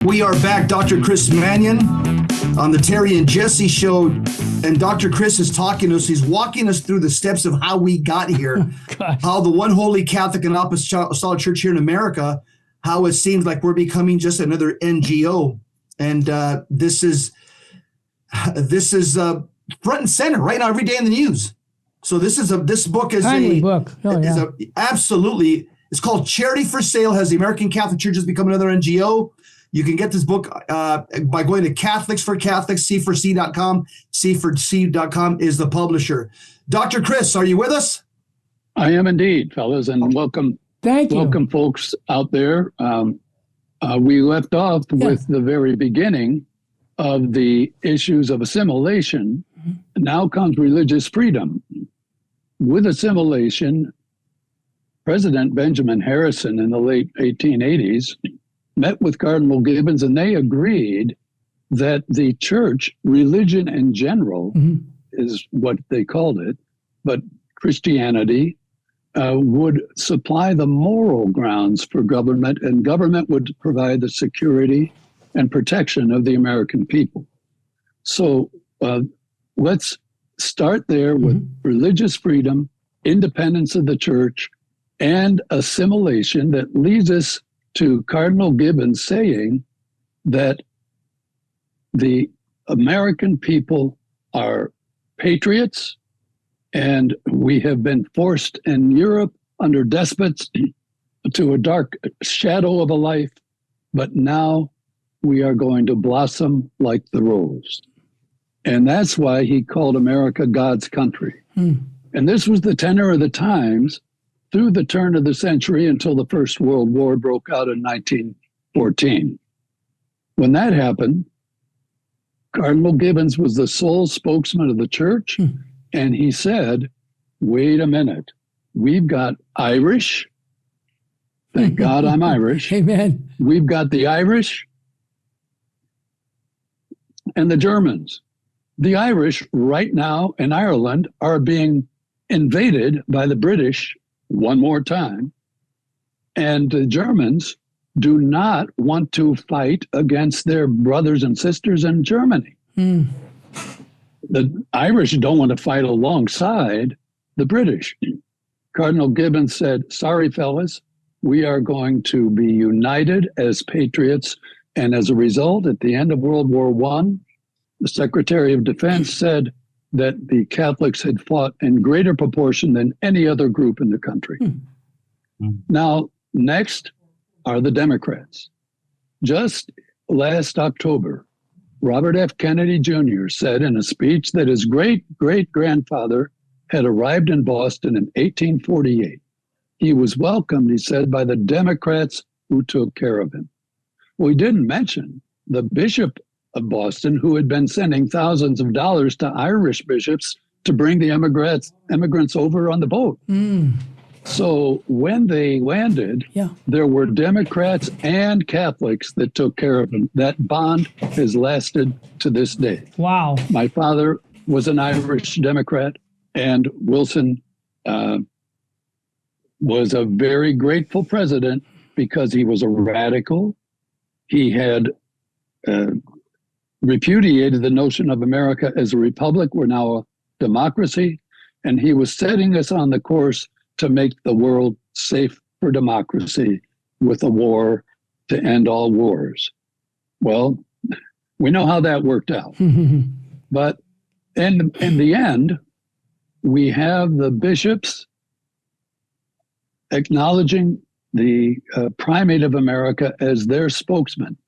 We are back, Dr. Chris Mannion on the Terry and Jesse show, and Dr. Chris is talking to us. He's walking us through the steps of how we got here, how the one holy Catholic and apostolic church here in America, how it seems like we're becoming just another NGO. And this is front and center right now, every day in the news. So this book is timely book. Absolutely. It's called Charity for Sale. Has the American Catholic Church become another NGO? You can get this book by going to Catholics for Catholics, C4C.com. C4C.com is the publisher. Dr. Chris, are you with us? I am indeed, fellas, and welcome. Thank you. Welcome, folks out there. We left off with the very beginning of the issues of assimilation. Now comes religious freedom. With assimilation, President Benjamin Harrison in the late 1880s met with Cardinal Gibbons, and they agreed that the church, religion in general, is what they called it, but Christianity would supply the moral grounds for government, and government would provide the security and protection of the American people. So let's start there with religious freedom, independence of the church, and assimilation that leads us to Cardinal Gibbons saying that the American people are patriots, and we have been forced in Europe under despots to a dark shadow of a life, but now we are going to blossom like the rose. And that's why he called America God's country. And this was the tenor of the times through the turn of the century until the First World War broke out in 1914. When that happened, Cardinal Gibbons was the sole spokesman of the church, and he said, wait a minute, we've got Irish. Thank God I'm Irish. Amen. We've got the Irish and the Germans. The Irish right now in Ireland are being invaded by the British one more time. And the Germans do not want to fight against their brothers and sisters in Germany. The Irish don't want to fight alongside the British. Cardinal Gibbons said, sorry, fellas, we are going to be united as patriots. And as a result, at the end of World War I, the Secretary of Defense said that the Catholics had fought in greater proportion than any other group in the country. Now, next are the Democrats. Just last October, Robert F. Kennedy Jr. said in a speech that his great-great-grandfather had arrived in Boston in 1848. He was welcomed, he said, by the Democrats who took care of him. Well, he didn't mention the Bishop of Boston, who had been sending thousands of dollars to Irish bishops to bring the immigrants over on the boat. So when they landed, there were Democrats and Catholics that took care of them. That bond has lasted to this day. Wow. My father was an Irish Democrat, and Wilson was a very grateful president because he was a radical. He had repudiated the notion of America as a republic. We're now a democracy. And he was setting us on the course to make the world safe for democracy with a war to end all wars. Well, we know how that worked out. But in the end, we have the bishops acknowledging the primate of America as their spokesman.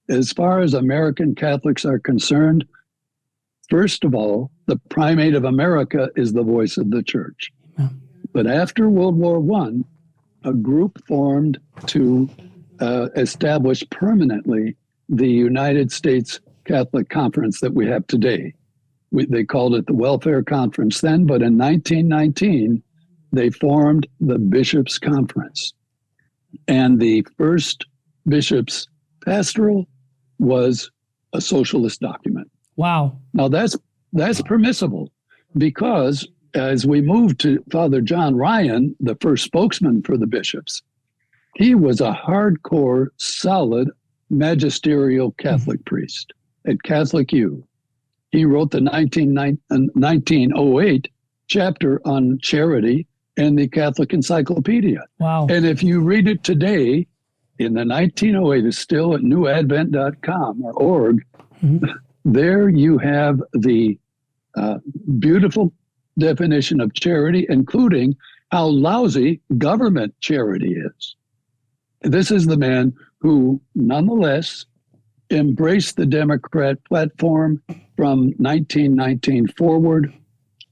As far as American Catholics are concerned, first of all, the primate of America is the voice of the church. But after World War I, a group formed to establish permanently the United States Catholic Conference that we have today. They called it the Welfare Conference then, but in 1919, they formed the Bishops' Conference. And the first Bishops' Pastoral was a socialist document. Wow. Now that's permissible because as we move to Father John Ryan, the first spokesman for the bishops, he was a hardcore, solid magisterial Catholic priest at Catholic U. He wrote the 1908 chapter on charity in the Catholic Encyclopedia. Wow. And if you read it today, in the 1908, it's still at newadvent.com or org, there you have the beautiful definition of charity, including how lousy government charity is. This is the man who, nonetheless, embraced the Democrat platform from 1919 forward.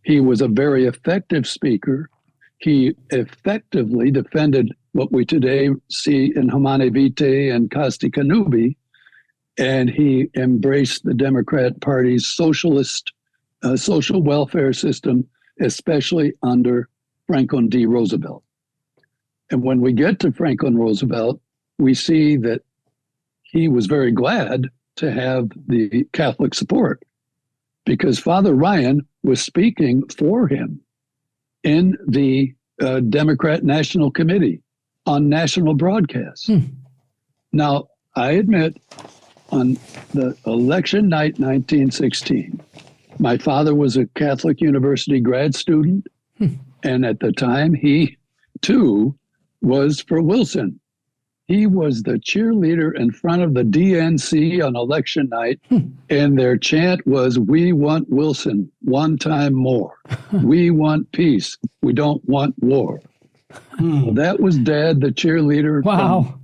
He was a very effective speaker. He effectively defended what we today see in Humane Vitae and Casti Connubii, and he embraced the Democrat Party's socialist social welfare system, especially under Franklin D. Roosevelt. And when we get to Franklin Roosevelt, we see that he was very glad to have the Catholic support because Father Ryan was speaking for him in the Democrat National Committee on national broadcasts. Now, I admit, on the election night 1916, my father was a Catholic University grad student, and at the time, he too was for Wilson. He was the cheerleader in front of the DNC on election night, and their chant was, "We want Wilson one time more. We want peace. We don't want war." Well, that was Dad, the cheerleader from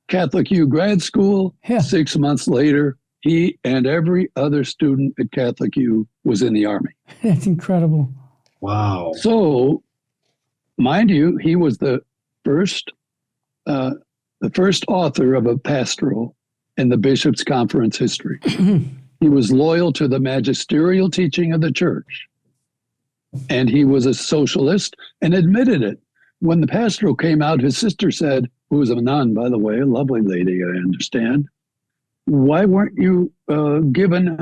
Catholic U grad school. 6 months later, he and every other student at Catholic U was in the Army. That's incredible. Wow. So, mind you, he was the first author of a pastoral in the Bishops' Conference history. He was loyal to the magisterial teaching of the church. And he was a socialist and admitted it. When the pastoral came out, his sister said, who was a nun, by the way, a lovely lady, I understand, "Why weren't you given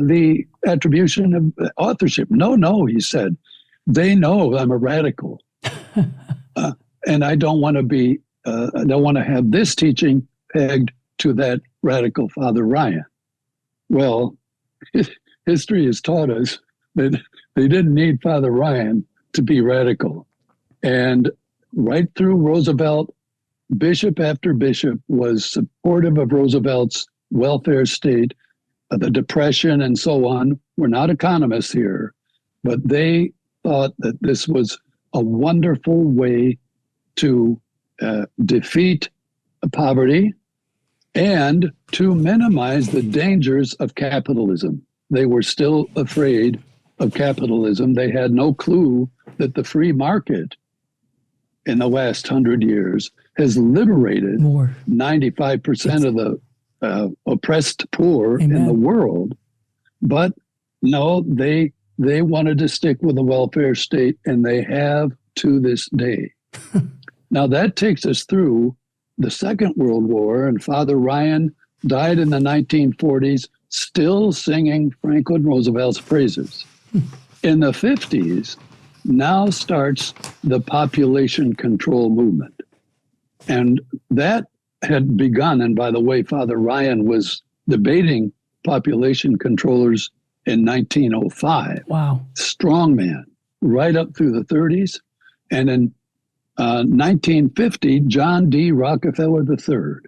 the attribution of authorship?" No, he said, "They know I'm a radical. And I don't want to be, I don't want to have this teaching pegged to that radical Father Ryan." Well, history has taught us that they didn't need Father Ryan to be radical. And right through Roosevelt, bishop after bishop was supportive of Roosevelt's welfare state, the Depression and so on. We're not economists here, but they thought that this was a wonderful way to defeat poverty and to minimize the dangers of capitalism. They were still afraid of capitalism. They had no clue that the free market in the last 100 years has liberated 95% of the oppressed poor in the world. But no, they wanted to stick with the welfare state, and they have to this day. Now that takes us through the Second World War, and Father Ryan died in the 1940s, still singing Franklin Roosevelt's praises. In the 50s, now starts the population control movement. And that had begun, and by the way, Father Ryan was debating population controllers in 1905. Wow. Strong man, right up through the 30s. And in 1950, John D. Rockefeller III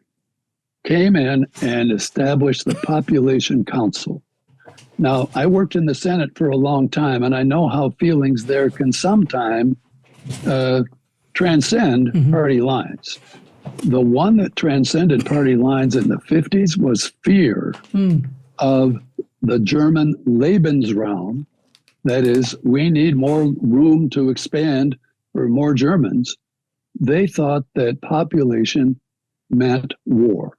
came in and established the Population Council. Now, I worked in the Senate for a long time, and I know how feelings there can sometimes transcend party lines. The one that transcended party lines in the 50s was fear of the German Lebensraum. That is, we need more room to expand for more Germans. They thought that population meant war.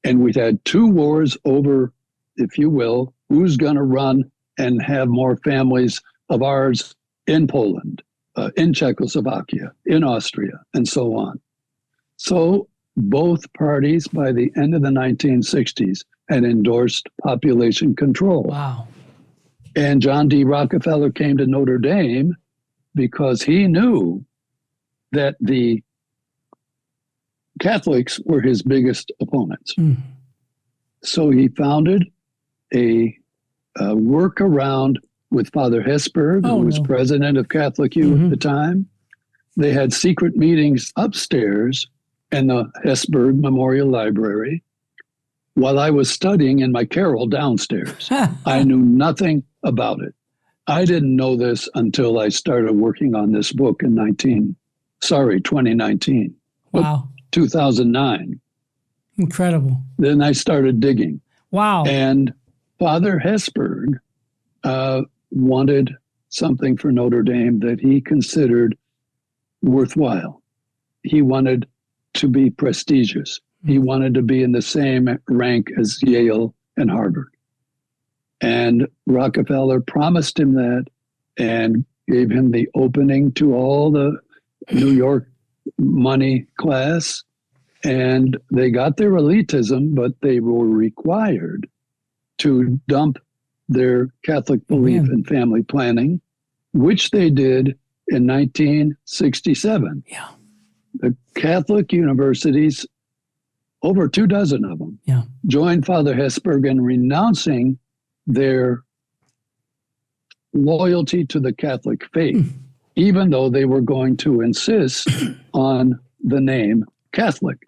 And we've had two wars over, if you will, who's going to run and have more families of ours in Poland, in Czechoslovakia, in Austria, and so on. So both parties, by the end of the 1960s, had endorsed population control. Wow. And John D. Rockefeller came to Notre Dame because he knew that the Catholics were his biggest opponents. So he founded a workaround with Father Hesburgh, who was president of Catholic U at the time. They had secret meetings upstairs in the Hesburgh Memorial Library while I was studying in my carrel downstairs. I knew nothing about it. I didn't know this until I started working on this book in 2019. Wow. 2009. Incredible. Then I started digging. Wow. And Father Hesburgh wanted something for Notre Dame that he considered worthwhile. He wanted to be prestigious. He wanted to be in the same rank as Yale and Harvard. And Rockefeller promised him that and gave him the opening to all the New York money class. And they got their elitism, but they were required to dump their Catholic belief in family planning, which they did in 1967. Yeah. The Catholic universities, over 24 of them, joined Father Hesburgh in renouncing their loyalty to the Catholic faith, even though they were going to insist on the name Catholic.